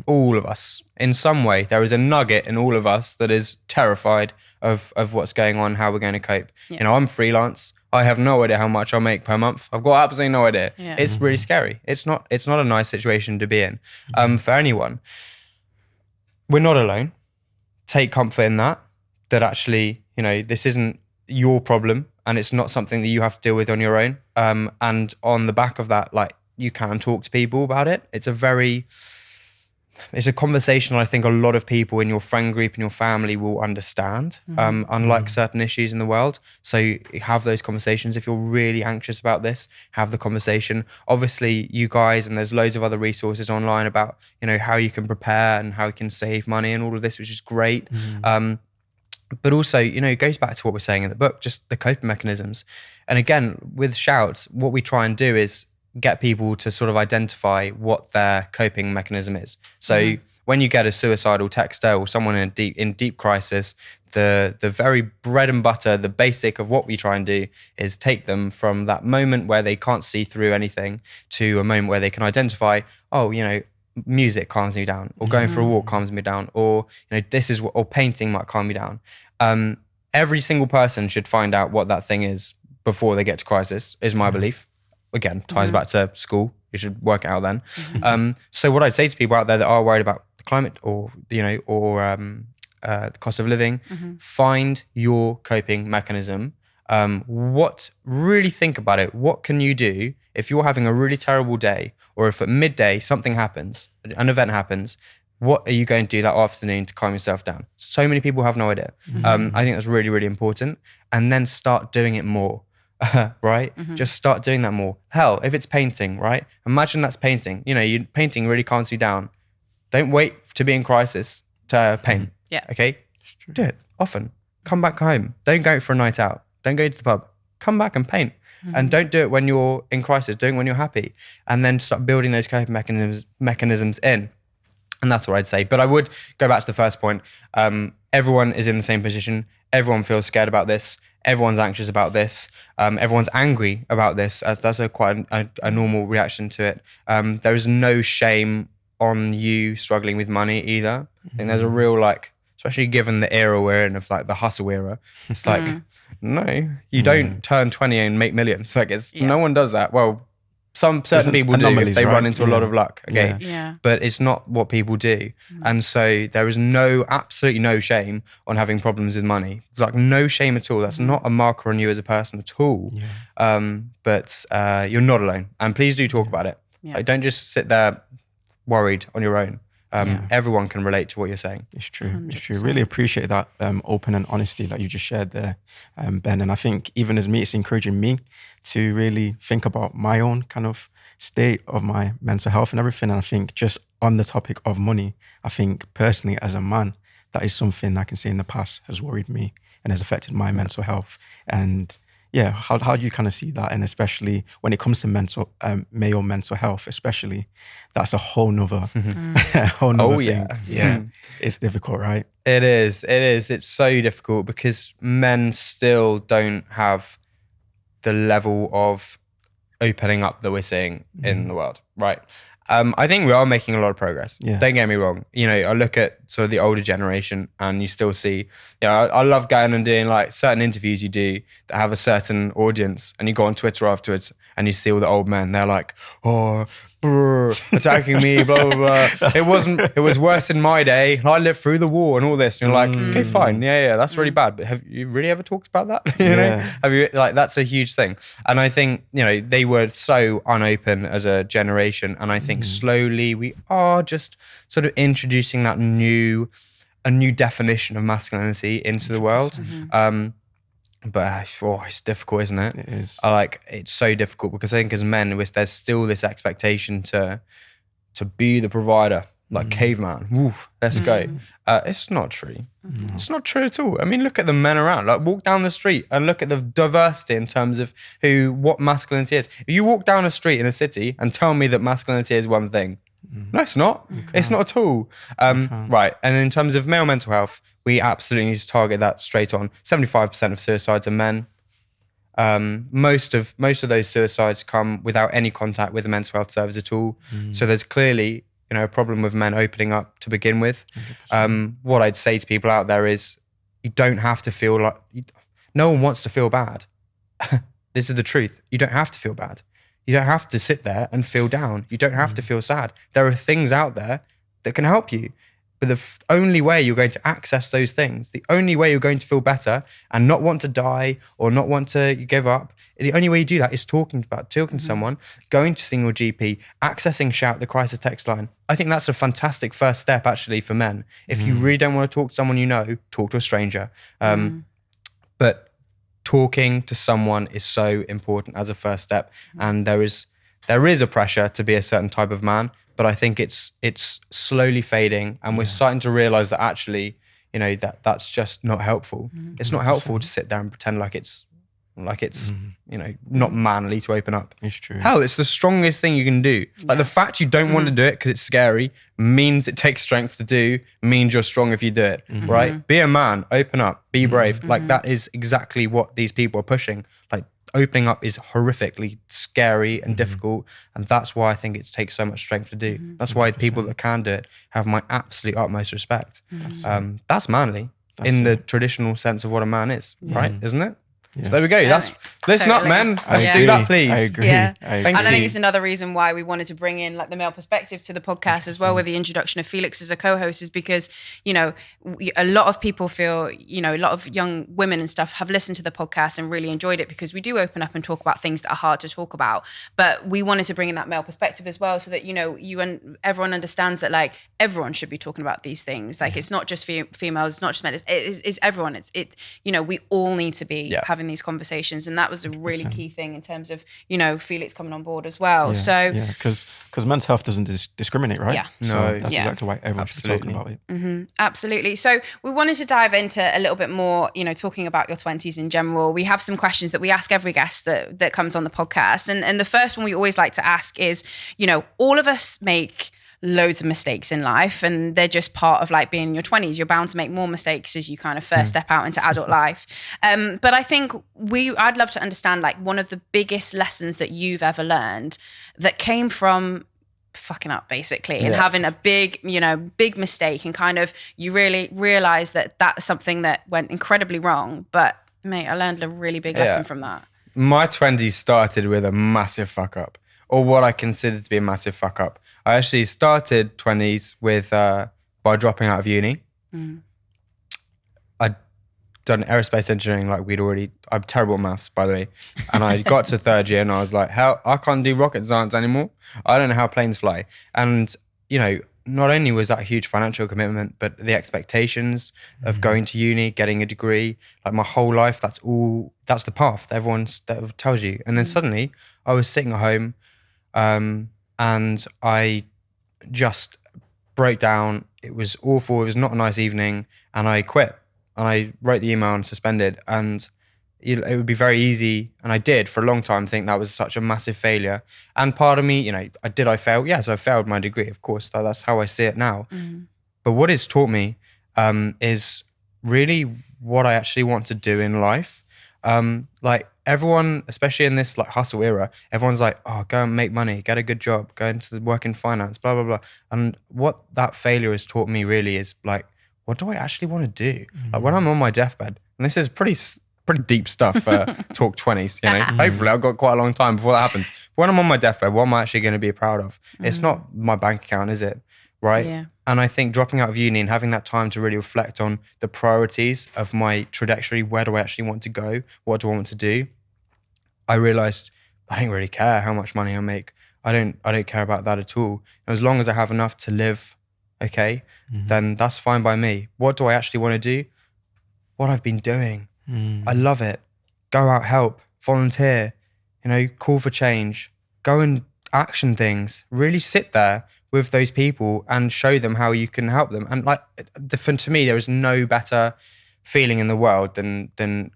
all of us, in some way, there is a nugget in all of us that is terrified of what's going on, how we're going to cope. Yeah. I'm freelance. I have no idea how much I'll make per month. I've got absolutely no idea. Yeah. It's really scary. It's not a nice situation to be in for anyone. We're not alone. Take comfort in that actually, this isn't your problem and it's not something that you have to deal with on your own. And on the back of that, like, you can talk to people about it. It's a conversation I think a lot of people in your friend group and your family will understand, unlike certain issues in the world. So you have those conversations. If you're really anxious about this, have the conversation. Obviously, you guys, and there's loads of other resources online about, how you can prepare and how you can save money and all of this, which is great. But also, it goes back to what we're saying in the book, just the coping mechanisms. And again, with Shouts, what we try and do is get people to sort of identify what their coping mechanism is. So when you get a suicidal texter or someone in deep crisis, the very bread and butter, the basic of what we try and do is take them from that moment where they can't see through anything to a moment where they can identify, music calms me down, or going for a walk calms me down, or or painting might calm me down. Every single person should find out what that thing is before they get to crisis, is my belief. Again, ties back to school. You should work it out then. So what I'd say to people out there that are worried about the climate or the cost of living, find your coping mechanism. Really think about it. What can you do if you're having a really terrible day, or if at midday something happens, an event happens? What are you going to do that afternoon to calm yourself down? So many people have no idea. I think that's really, really important. And then start doing it more. Right? Just start doing that more. Hell, if it's painting, right? Imagine that's painting. Painting really calms you down. Don't wait to be in crisis to paint. Yeah. Okay? Do it often. Come back home. Don't go for a night out. Don't go to the pub. Come back and paint. And don't do it when you're in crisis. Do it when you're happy. And then start building those coping mechanisms in. And that's what I'd say. But I would go back to the first point. Everyone is in the same position. Everyone feels scared about this. Everyone's anxious about this. Everyone's angry about this. That's quite a normal reaction to it. There is no shame on you struggling with money either. I think there's a real, especially given the era we're in of the hustle era, it's no, you don't turn 20 and make millions. No one does that. Well, certain people do if they run into a lot of luck. Okay. Yeah. But it's not what people do. And so there is absolutely no shame on having problems with money. No shame at all. That's not a marker on you as a person at all. But you're not alone. And please do talk about it. Don't just sit there worried on your own. Everyone can relate to what you're saying. It's true. 100%. It's true. Really appreciate that open and honesty that you just shared there, Ben. And I think even as me, it's encouraging me to really think about my own kind of state of my mental health and everything. And I think just on the topic of money, I think personally as a man, that is something I can say in the past has worried me and has affected my mental health. And yeah, how do you kind of see that? And especially when it comes to male mental health, especially, that's a whole nother, thing. Yeah, it's difficult, right? It is. It's so difficult because men still don't have the level of opening up that we're seeing in the world, right? I think we are making a lot of progress. Yeah. Don't get me wrong. You know, I look at sort of the older generation and you still see, you know, I love going and doing like certain interviews you do that have a certain audience, and you go on Twitter afterwards and you see all the old men. They're like, oh, attacking me, blah, blah, blah. It was worse in my day. I lived through the war and all this. And you're like, okay, fine. Yeah, that's really bad. But have you really ever talked about that? You know, have you, like, that's a huge thing. And I think, you know, they were so unopen as a generation. And I think slowly we are just sort of introducing a new definition of masculinity into the world. But it's difficult, isn't it? It is. It's so difficult because I think as men, there's still this expectation to be the provider, like caveman. Woof, let's go. It's not true. It's not true at all. I mean, look at the men around. Like, walk down the street and look at the diversity in terms of what masculinity is. If you walk down a street in a city and tell me that masculinity is one thing, no, it's not. It's not at all. Right. And in terms of male mental health, we absolutely need to target that straight on. 75% of suicides are men. Most of those suicides come without any contact with the mental health service at all. So there's clearly, you know, a problem with men opening up to begin with. What I'd say to people out there is, you don't have to feel like, no one wants to feel bad. This is the truth. You don't have to feel bad. You don't have to sit there and feel down. You don't have to feel sad. There are things out there that can help you. But the only way you're going to access those things, the only way you're going to feel better and not want to die or not want to give up, the only way you do that is talking to someone, going to see your GP, accessing Shout, the crisis text line. I think that's a fantastic first step actually for men. If you really don't want to talk to someone you know, talk to a stranger. But talking to someone is so important as a first step. And there is a pressure to be a certain type of man, but I think it's slowly fading, and we're starting to realize that actually, you know, that's just not helpful. It's not helpful to sit there and pretend like it's you know, not manly to open up. It's true. Hell, it's the strongest thing you can do. Like the fact you don't want to do it because it's scary means it takes strength to do, means you're strong if you do it, right? Be a man, open up, be brave. Like that is exactly what these people are pushing. Like opening up is horrifically scary and difficult. And that's why I think it takes so much strength to do. That's why people that can do it have my absolute utmost respect. That's manly in the traditional sense of what a man is, right? Isn't it? So there we go. Listen up, men. Let's do that, please. I agree. Yeah. Thank I you. think it's another reason why we wanted to bring in like the male perspective to the podcast as well, with the introduction of Felix as a co-host, is because, you know, a lot of people feel, you know, a lot of young women and stuff have listened to the podcast and really enjoyed it because we do open up and talk about things that are hard to talk about. But we wanted to bring in that male perspective as well, so that, you know, you and everyone understands that like everyone should be talking about these things. Like it's not just females, it's not just men, it's everyone. You know, we all need to be having these conversations, and that was a really key thing in terms of, you know, Felix coming on board as well. Because mental health doesn't discriminate, right? So that's exactly why everyone should be talking about it. Absolutely. So we wanted to dive into a little bit more, you know, talking about your 20s in general. We have some questions that we ask every guest that comes on the podcast, and the first one we always like to ask is, you know, all of us make loads of mistakes in life, and they're just part of like being in your 20s. You're bound to make more mistakes as you kind of first step out into adult life. But I think I'd love to understand like one of the biggest lessons that you've ever learned that came from fucking up basically and having a big mistake, and kind of you really realize that that's something that went incredibly wrong. But mate, I learned a really big lesson from that. My 20s started with a massive fuck up, or what I consider to be a massive fuck up. I actually started 20s with by dropping out of uni. I'd done aerospace engineering, like I'm terrible at maths, by the way. And I got to third year and I was like, hell, I can't do rocket science anymore. I don't know how planes fly. And, you know, not only was that a huge financial commitment, but the expectations of going to uni, getting a degree, like my whole life, that's the path that tells you. And then suddenly I was sitting at home, and I just broke down. It was awful. It was not a nice evening, and I quit. And I wrote the email and suspended. And it would be very easy, and I did for a long time think that was such a massive failure. And part of me, you know, I fail? Yes, I failed my degree, of course. That's how I see it now. But what it's taught me is really what I actually want to do in life. Like everyone, especially in this like hustle era, everyone's like, oh, go and make money, get a good job, go into the work in finance, blah, blah, blah. And what that failure has taught me really is like, what do I actually want to do? Like when I'm on my deathbed, and this is pretty deep stuff for Talk 20s, you know, hopefully I've got quite a long time before that happens. But when I'm on my deathbed, what am I actually going to be proud of? It's not my bank account, is it? Right? Yeah. And I think dropping out of uni and having that time to really reflect on the priorities of my trajectory, where do I actually want to go? What do I want to do? I realized I don't really care how much money I make. I don't care about that at all. And as long as I have enough to live, okay, then that's fine by me. What do I actually want to do? What I've been doing. I love it. Go out, help, volunteer, you know, call for change, go and action things, really sit there with those people and show them how you can help them. And like, to me, there is no better feeling in the world than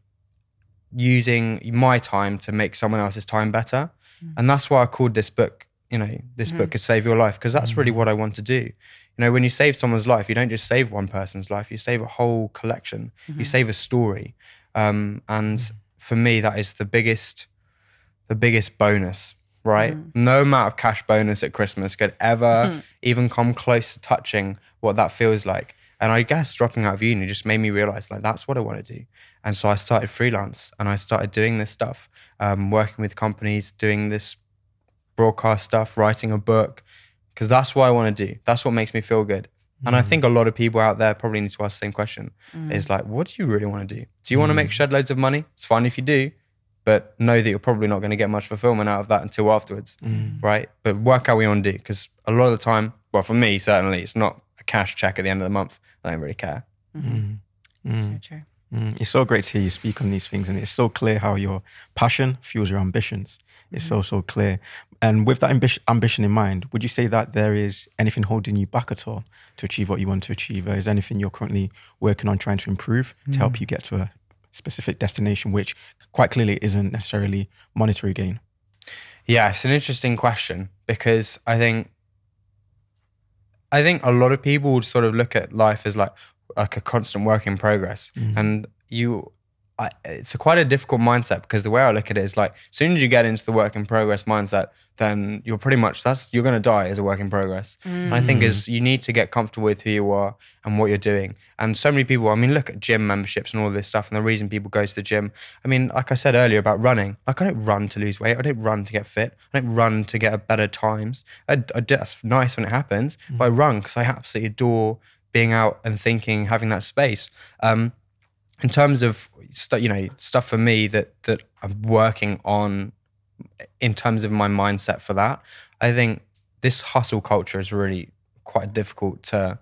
using my time to make someone else's time better. And that's why I called this book, you know, this book could save your life, because that's really what I want to do. You know, when you save someone's life, you don't just save one person's life, you save a whole collection, you save a story. And for me, that is the biggest bonus, right? No amount of cash bonus at Christmas could ever even come close to touching what that feels like. And I guess dropping out of uni just made me realize like, that's what I want to do. And so I started freelance and I started doing this stuff, working with companies, doing this broadcast stuff, writing a book, because that's what I want to do. That's what makes me feel good. And I think a lot of people out there probably need to ask the same question. Is like, what do you really want to do? Do you want to make shed loads of money? It's fine if you do, but know that you're probably not going to get much fulfillment out of that until afterwards, right? But work out what you want to do, because a lot of the time, well, for me, certainly, it's not a cash check at the end of the month. I don't really care. So true. It's so great to hear you speak on these things, and it's so clear how your passion fuels your ambitions. It's so clear. And with that ambition in mind, would you say that there is anything holding you back at all to achieve what you want to achieve? Or is there anything you're currently working on trying to improve to help you get to a specific destination, which quite clearly isn't necessarily monetary gain? Yeah, it's an interesting question, because I think a lot of people would sort of look at life as like a constant work in progress. And it's quite a difficult mindset, because the way I look at it is like, as soon as you get into the work in progress mindset, then you're pretty much, you're going to die as a work in progress. And I think you need to get comfortable with who you are and what you're doing. And so many people, I mean, look at gym memberships and all this stuff, and the reason people go to the gym. I mean, like I said earlier about running, like I don't run to lose weight. I don't run to get fit. I don't run to get better times. That's nice when it happens, but I run because I absolutely adore being out and thinking, having that space. In terms of stuff for me that I'm working on in terms of my mindset for that, I think this hustle culture is really quite difficult to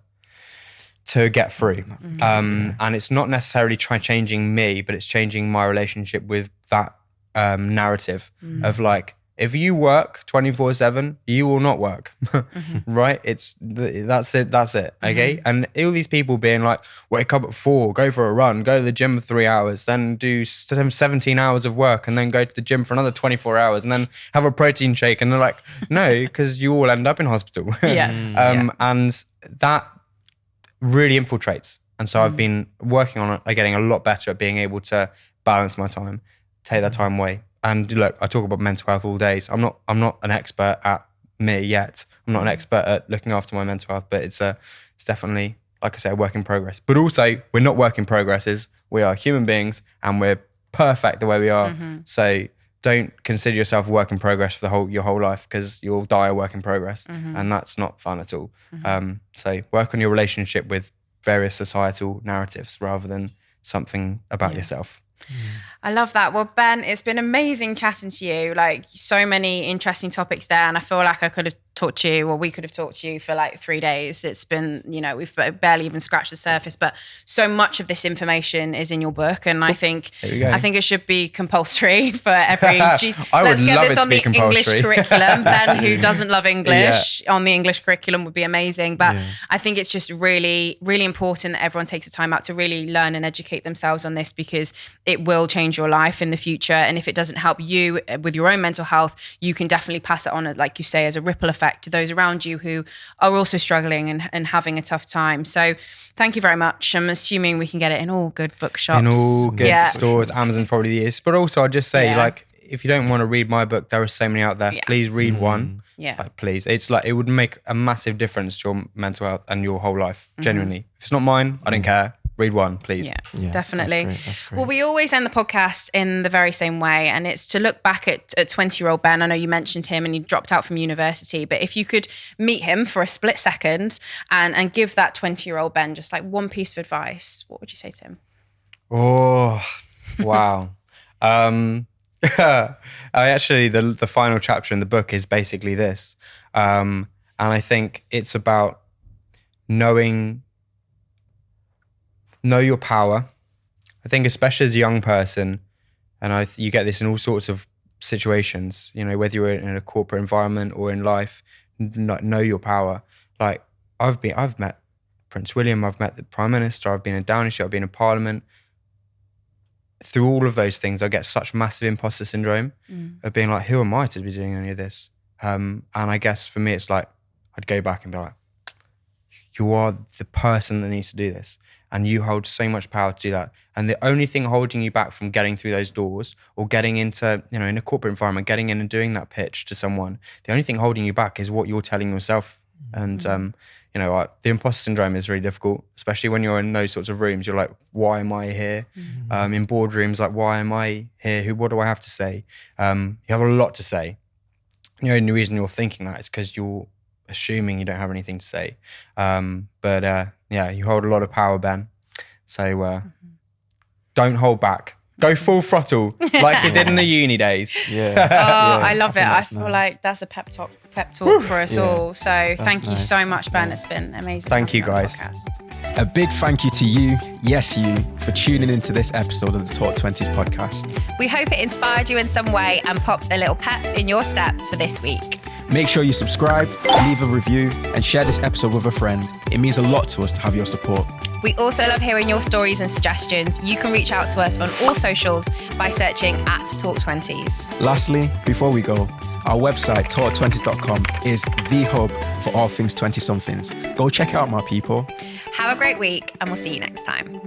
get through. And it's not necessarily changing me, but it's changing my relationship with that narrative of like, if you work 24/7, you will not work, right? That's it, okay? And all these people being like, wake up at 4, go for a run, go to the gym for 3 hours, then do 17 hours of work, and then go to the gym for another 24 hours, and then have a protein shake. And they're like, no, because you all end up in hospital. Yes. And that really infiltrates. And so I've been working on getting a lot better at being able to balance my time, take that time away. And look, I talk about mental health all day. So I'm not an expert at me yet. I'm not an expert at looking after my mental health, but it's definitely, like I say, a work in progress. But also, we're not work in progresses. We are human beings, and we're perfect the way we are. So don't consider yourself a work in progress for your whole life, because you'll die a work in progress, and that's not fun at all. So work on your relationship with various societal narratives rather than something about yourself. I love that. Well, Ben, it's been amazing chatting to you. Like, so many interesting topics there. And I feel like I could have talked to you, or we could have talked to you for like 3 days. It's been, we've barely even scratched the surface, but so much of this information is in your book. And I think it should be compulsory for every, let's get this on the English curriculum. Ben, who doesn't love English, on the English curriculum would be amazing. But I think it's just really, really important that everyone takes the time out to really learn and educate themselves on this, because it will change your life in the future. And if it doesn't help you with your own mental health, you can definitely pass it on, like you say, as a ripple effect respect to those around you who are also struggling and having a tough time. So thank you very much. I'm assuming we can get it in all good bookshops. In all good stores. Amazon's probably the easiest. But also, I'll just say, like, if you don't want to read my book, there are so many out there. Please read one. Yeah. Like, please. It's like, it would make a massive difference to your mental health and your whole life. Genuinely. If it's not mine, I don't care. Read one, please. Yeah, definitely. That's great. Well, we always end the podcast in the very same way, and it's to look back at 20-year-old Ben. I know you mentioned him and he dropped out from university, but if you could meet him for a split second and give that 20-year-old Ben just like one piece of advice, what would you say to him? Oh, wow. Actually, the final chapter in the book is basically this. And I think it's about know your power. I think especially as a young person, and you get this in all sorts of situations, you know, whether you're in a corporate environment or in life, know your power. Like I've met Prince William, I've met the Prime Minister, I've been in Downing Street, I've been in Parliament. Through all of those things, I get such massive imposter syndrome of being like, who am I to be doing any of this? And I guess for me, it's like, I'd go back and be like, you are the person that needs to do this. And you hold so much power to do that. And the only thing holding you back from getting through those doors or getting into, you know, in a corporate environment, getting in and doing that pitch to someone, the only thing holding you back is what you're telling yourself. And, you know, the imposter syndrome is really difficult, especially when you're in those sorts of rooms. You're like, why am I here? In boardrooms, like, why am I here? What do I have to say? You have a lot to say. The only reason you're thinking that is because you're assuming you don't have anything to say. Yeah, you hold a lot of power, Ben. So don't hold back. Go full throttle like you did in the uni days. I love it. I feel like that's a pep talk for us all. So thank you so much, Ben. It's been amazing. Thank you, guys. A big thank you to you, yes you, for tuning into this episode of the Talk 20s podcast. We hope it inspired you in some way and popped a little pep in your step for this week. Make sure you subscribe, leave a review, and share this episode with a friend. It means a lot to us to have your support. We also love hearing your stories and suggestions. You can reach out to us on all socials by searching @Talk20s. Lastly, before we go, our website, talk20s.com, is the hub for all things 20-somethings. Go check it out, my people. Have a great week, and we'll see you next time.